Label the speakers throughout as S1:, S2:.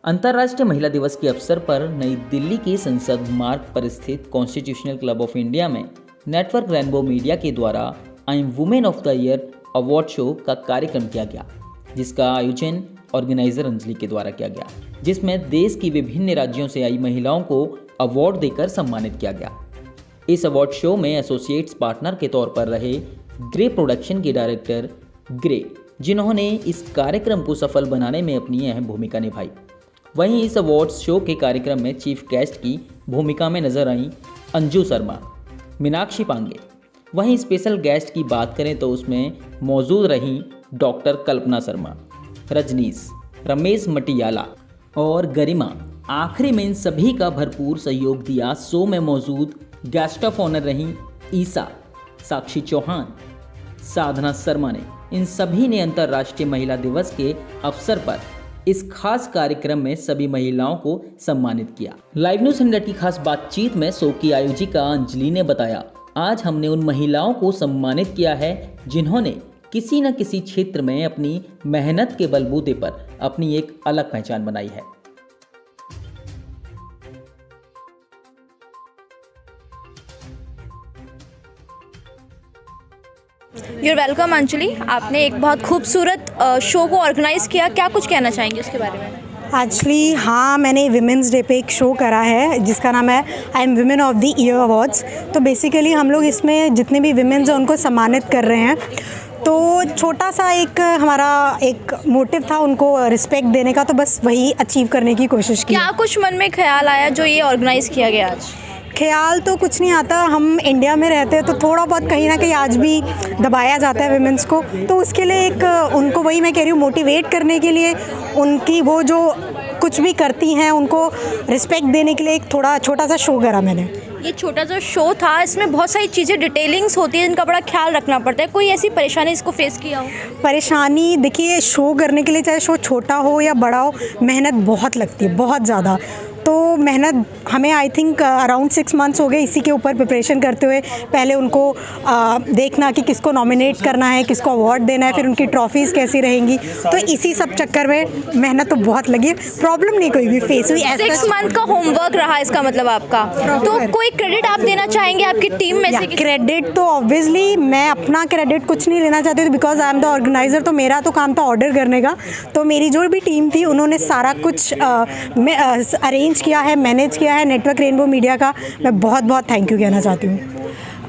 S1: अंतर्राष्ट्रीय महिला दिवस के अवसर पर नई दिल्ली के संसद मार्ग पर स्थित कॉन्स्टिट्यूशनल क्लब ऑफ इंडिया में नेटवर्क रेनबो मीडिया के द्वारा I am women of the year award show का कार्यक्रम किया गया, जिसका आयोजन ऑर्गेनाइजर अंजलि के द्वारा किया गया, जिसमें देश की विभिन्न राज्यों से आई महिलाओं को अवार्ड देकर सम्मानित किया गया। इस अवार्ड शो में एसोसिएट्स पार्टनर के तौर पर रहे ग्रे प्रोडक्शन के डायरेक्टर ग्रे, जिन्होंने इस कार्यक्रम को सफल बनाने में अपनी अहम भूमिका निभाई। वहीं इस अवार्ड्स शो के कार्यक्रम में चीफ गेस्ट की भूमिका में नजर आई अंजू शर्मा, मीनाक्षी पांडे। वहीं स्पेशल गेस्ट की बात करें तो उसमें मौजूद रहीं डॉक्टर कल्पना शर्मा, रजनीश, रमेश मटियाला और गरिमा। आखिरी में इन सभी का भरपूर सहयोग दिया शो में मौजूद गेस्ट ऑफ ऑनर रहीं ईसा, साक्षी चौहान, साधना शर्मा ने। इन सभी ने अंतर्राष्ट्रीय महिला दिवस के अवसर पर इस खास कार्यक्रम में सभी महिलाओं को सम्मानित किया। लाइव न्यूज़ 100 की खास बातचीत में शो की आयोजिका अंजलि ने बताया, आज हमने उन महिलाओं को सम्मानित किया है जिन्होंने किसी न किसी क्षेत्र में अपनी मेहनत के बलबूते पर अपनी एक अलग पहचान बनाई है।
S2: यूर वेलकम अंजलि, आपने एक बहुत खूबसूरत शो को ऑर्गेनाइज़ किया, क्या कुछ कहना चाहेंगे उसके बारे में?
S3: एक्चुअली हाँ, मैंने विमेंस डे पे एक शो करा है जिसका नाम है I am women of the year awards. तो बेसिकली हम लोग इसमें जितने भी विमेंस हैं उनको सम्मानित कर रहे हैं। तो छोटा सा एक हमारा एक मोटिव था उनको रिस्पेक्ट देने का, तो बस वही अचीव करने की कोशिश की।
S2: क्या कुछ मन में ख्याल आया जो ये ऑर्गेनाइज़ किया गया आज?
S3: ख्याल तो कुछ नहीं आता, हम इंडिया में रहते हैं तो थोड़ा बहुत कहीं ना कहीं आज भी दबाया जाता है विमेंस को, तो उसके लिए एक उनको वही मैं कह रही हूँ मोटिवेट करने के लिए, उनकी वो जो कुछ भी करती हैं उनको रिस्पेक्ट देने के लिए एक थोड़ा छोटा सा शो करा मैंने।
S2: ये छोटा सा शो था, इसमें बहुत सारी चीज़ें डिटेलिंग्स होती है जिनका बड़ा ख्याल रखना पड़ता है। कोई ऐसी परेशानी इसको फेस किया हो?
S3: परेशानी देखिए, शो करने के लिए चाहे शो छोटा हो या बड़ा हो, मेहनत बहुत लगती है, बहुत ज़्यादा। तो मेहनत हमें आई थिंक अराउंड 6 मंथ्स हो गए इसी के ऊपर प्रिपरेशन करते हुए। पहले उनको देखना कि किसको नॉमिनेट करना है, किसको अवार्ड देना है, फिर उनकी ट्रॉफीज़ कैसी रहेंगी। तो इसी सब चक्कर में मेहनत तो बहुत लगी है, प्रॉब्लम नहीं कोई भी फेस हुई।
S2: 6 मंथ का होमवर्क रहा इसका मतलब आपका। तो कोई क्रेडिट आप देना चाहेंगे आपकी टीम में से?
S3: क्रेडिट तो ऑब्वियसली मैं अपना क्रेडिट कुछ नहीं लेना चाहती, because I am the organiser. तो मेरा तो काम था ऑर्डर करने का। तो मेरी जो भी टीम थी उन्होंने सारा कुछ अरेंज किया है, मैनेज किया है। नेटवर्क रेनबो मीडिया का मैं बहुत बहुत थैंक यू कहना चाहती हूँ।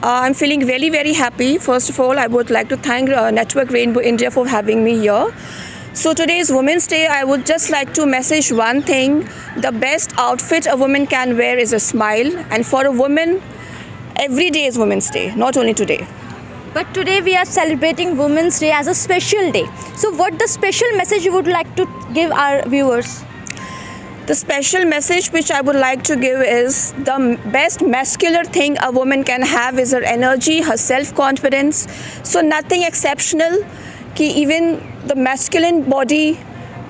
S4: I'm feeling very, very happy. First of all, I would like to thank Network Rainbow India for having me here. So today is Women's Day. I would just like to message one thing. The best outfit a woman can wear is a smile. And for a woman, every day is Women's Day, not only today.
S2: But today we are celebrating Women's Day as a special day. So what the special message you would like to give our viewers?
S4: The special message which I would like to give is the best masculine thing a woman can have is her energy, her self-confidence. So nothing exceptional. Ki even the masculine body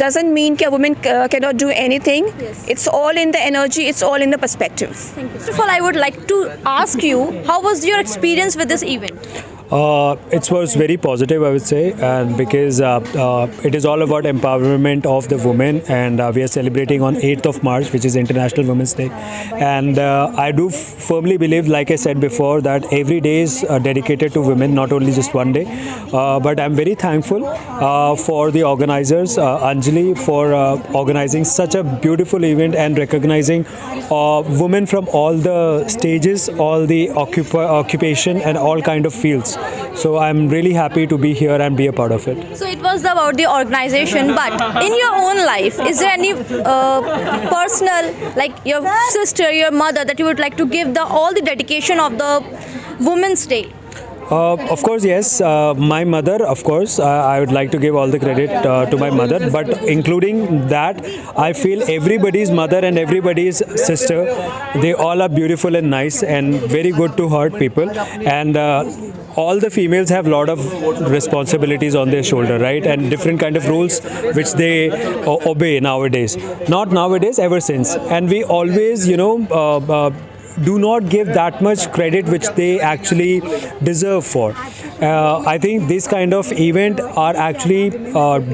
S4: doesn't mean that a woman cannot do anything.
S2: Yes.
S4: It's all in the energy, it's all in the perspective.
S2: Thank you. First of all, I would like to ask you, how was your experience with this event?
S5: It was very positive, I would say, and because it is all about empowerment of the women, and we are celebrating on 8th of March, which is International Women's Day. And I do firmly believe, like I said before, that every day is dedicated to women, not only just one day. But I'm very thankful for the organizers, Anjali, for organizing such a beautiful event and recognizing women from all the stages, all the occupation and all kind of fields. So I'm really happy to be here and be a part of it.
S2: So it was about the organization, but in your own life, is there any personal, like your sister, your mother, that you would like to give all the dedication of the Women's Day?
S5: Of course, yes. My mother, of course, I would like to give all the credit to my mother. But including that, I feel everybody's mother and everybody's sister, they all are beautiful and nice and very good to heart people. And all the females have a lot of responsibilities on their shoulder, right? And different kind of rules which they obey nowadays. Not nowadays, ever since. And we always, do not give that much credit which they actually deserve for. I think this kind of event are actually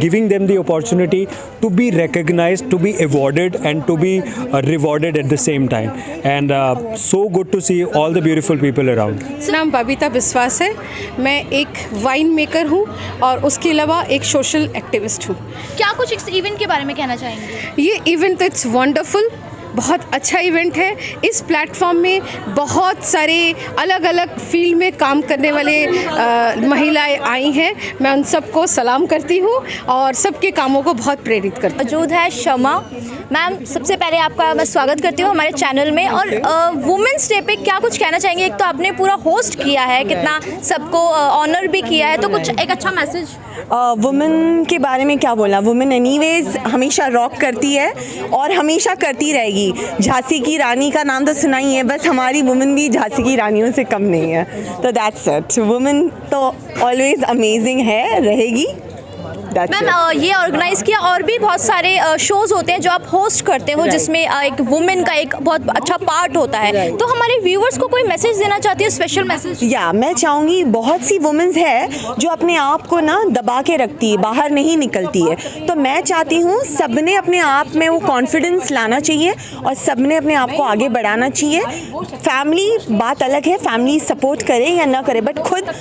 S5: giving them the opportunity to be recognized, to be awarded, and to be rewarded at the same time. And so good to see all the beautiful people around.
S6: नाम बबीता विश्वास है। मैं एक wine maker हूँ और उसके अलावा एक सोशल एक्टिविस्ट हूँ।
S2: क्या कुछ इस इवेंट के बारे में कहना चाहेंगे?
S6: ये इवेंट इट्स वंडरफुल, बहुत अच्छा इवेंट है। इस प्लेटफॉर्म में बहुत सारे अलग अलग फील्ड में काम करने वाले महिलाएं आई हैं। मैं उन सबको सलाम करती हूँ और सबके कामों को बहुत प्रेरित करती हूँ।
S2: मौजूद है शमा मैम, सबसे पहले आपका मैं स्वागत करती हूँ हमारे चैनल में। और वुमेंस डे पे क्या कुछ कहना चाहेंगे? एक तो आपने पूरा होस्ट किया है, कितना सबको ऑनर भी किया है, तो कुछ एक अच्छा मैसेज।
S7: वुमेन के बारे में क्या बोला, वुमेन एनीवेज हमेशा रॉक करती है और हमेशा करती रहेगी। झांसी की रानी का नाम तो सुना ही है, बस हमारी वुमेन भी झांसी की रानियों से कम नहीं है। तो दैट्स इट, वुमेन तो ऑलवेज अमेजिंग है, रहेगी।
S2: मैम ये ऑर्गेनाइज किया और भी बहुत सारे शोज होते हैं जो आप होस्ट करते हो, जिसमें एक वुमेन का एक बहुत अच्छा पार्ट होता है। तो हमारे व्यूवर्स को कोई मैसेज देना चाहती है, स्पेशल मैसेज?
S7: या मैं चाहूँगी, बहुत सी वुमेन्स है जो अपने आप को ना दबा के रखती है, बाहर नहीं निकलती है। तो मैं चाहती हूँ सबने अपने आप में वो कॉन्फिडेंस लाना चाहिए और सबने अपने आप को आगे बढ़ाना चाहिए। फैमिली बात अलग है, फैमिली सपोर्ट करे या ना करे, बट खुद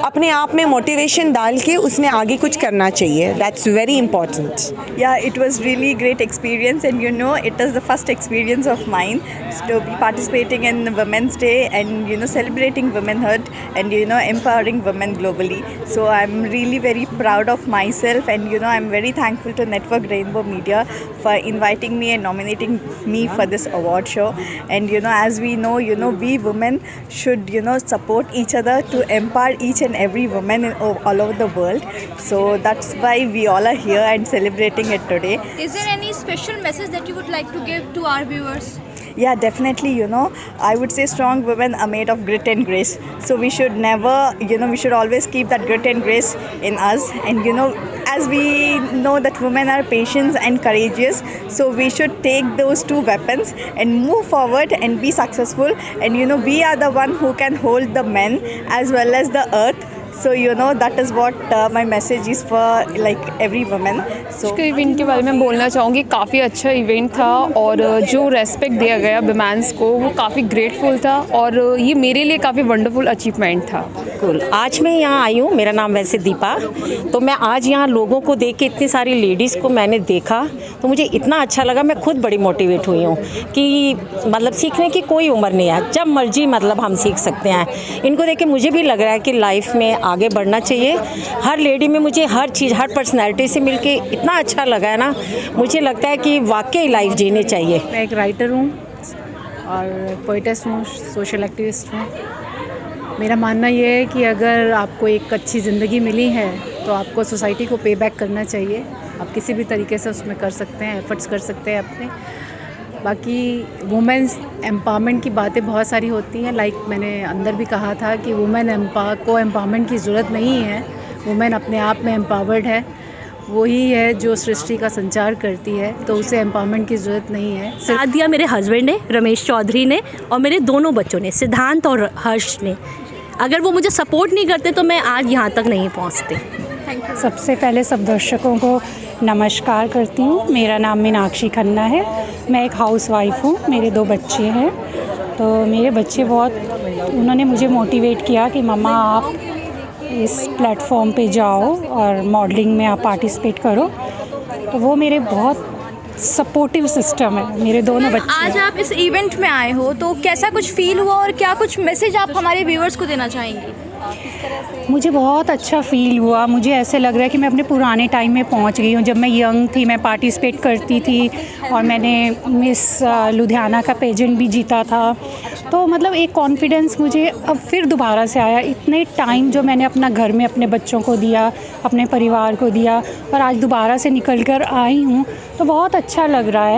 S7: अपने आप में मोटिवेशन डाल के उसमें आगे कुछ करना चाहिए। That's very important.
S8: Yeah, it was really great experience, and it was the first experience of mine to be participating in Women's Day and celebrating womanhood and empowering women globally. So I'm really very proud of myself, and I'm very thankful to Network Rainbow Media for inviting me and nominating me for this award show. And as we know, we women should support each other to empower each and every woman all over the world. So that's why we all are here and celebrating it today.
S2: Is there any special message that you would like to give to our viewers?
S8: Yeah, definitely, I would say strong women are made of grit and grace. So we should never, we should always keep that grit and grace in us. And, as we know that women are patient and courageous, so we should take those two weapons and move forward and be successful. And, we are the one who can hold the men as well as the earth. So that is what my message is for like every woman. So
S6: इसके event के बारे में बोलना चाहूँगी, काफ़ी अच्छा event था और जो रेस्पेक्ट दिया गया वुमेन्स को वो काफ़ी ग्रेटफुल था और ये मेरे लिए काफ़ी वंडरफुल अचीवमेंट था।
S9: बिल्कुल, आज मैं यहाँ आई हूँ, मेरा नाम वैसे दीपा। तो मैं आज यहाँ लोगों को देख के, इतनी सारी लेडीज़ को मैंने देखा तो मुझे इतना अच्छा लगा। मैं खुद बड़ी मोटिवेट हुई हूँ कि मतलब सीखने की कोई उम्र नहीं है, जब मर्जी मतलब हम सीख सकते हैं। इनको देख के मुझे भी लग रहा है कि लाइफ में आगे बढ़ना चाहिए। हर लेडी में मुझे हर चीज़, हर पर्सनैलिटी से मिलके इतना अच्छा लगा है ना, मुझे लगता है कि वाकई लाइफ जीनी चाहिए।
S6: मैं एक राइटर हूँ और पोइटेस्ट हूँ, सोशल एक्टिविस्ट हूँ। मेरा मानना ये है कि अगर आपको एक अच्छी ज़िंदगी मिली है तो आपको सोसाइटी को पे बैक करना चाहिए। आप किसी भी तरीके से उसमें कर सकते हैं, एफर्ट्स कर सकते हैं अपने। बाकी वुमेन्स एम्पावरमेंट की बातें बहुत सारी होती हैं, लाइक मैंने अंदर भी कहा था कि वुमेन को एम्पावरमेंट की ज़रूरत नहीं है। वुमेन अपने आप में एम्पावर्ड है, वही है जो सृष्टि का संचार करती है, तो उसे एम्पावरमेंट की ज़रूरत नहीं है।
S10: साथ दिया मेरे हस्बैंड ने, रमेश चौधरी ने, और मेरे दोनों बच्चों ने, सिद्धांत और हर्ष ने। अगर वो मुझे सपोर्ट नहीं करते तो मैं आज यहाँ तक नहीं पहुँचती।
S3: सबसे पहले सब दर्शकों को नमस्कार करती हूँ। मेरा नाम मीनाक्षी खन्ना है, मैं एक हाउसवाइफ हूँ, मेरे 2 बच्चे हैं। तो मेरे बच्चे उन्होंने मुझे मोटिवेट किया कि मम्मा आप इस प्लेटफॉर्म पे जाओ और मॉडलिंग में आप पार्टिसिपेट करो। तो वो मेरे बहुत सपोर्टिव सिस्टम है, मेरे दोनों बच्चे।
S2: आज आप इस इवेंट में आए हो तो कैसा कुछ फील हुआ और क्या कुछ मैसेज आप हमारे व्यूअर्स को देना चाहेंगी?
S3: मुझे बहुत अच्छा फ़ील हुआ। मुझे ऐसे लग रहा है कि मैं अपने पुराने टाइम में पहुंच गई हूँ। जब मैं यंग थी मैं पार्टिसिपेट करती थी और मैंने मिस लुधियाना का पेजेंट भी जीता था। तो मतलब एक कॉन्फिडेंस मुझे अब फिर दोबारा से आया। इतने टाइम जो मैंने अपना घर में अपने बच्चों को दिया, अपने परिवार को दिया, और आज दोबारा से निकल कर आई हूँ तो बहुत अच्छा लग रहा है।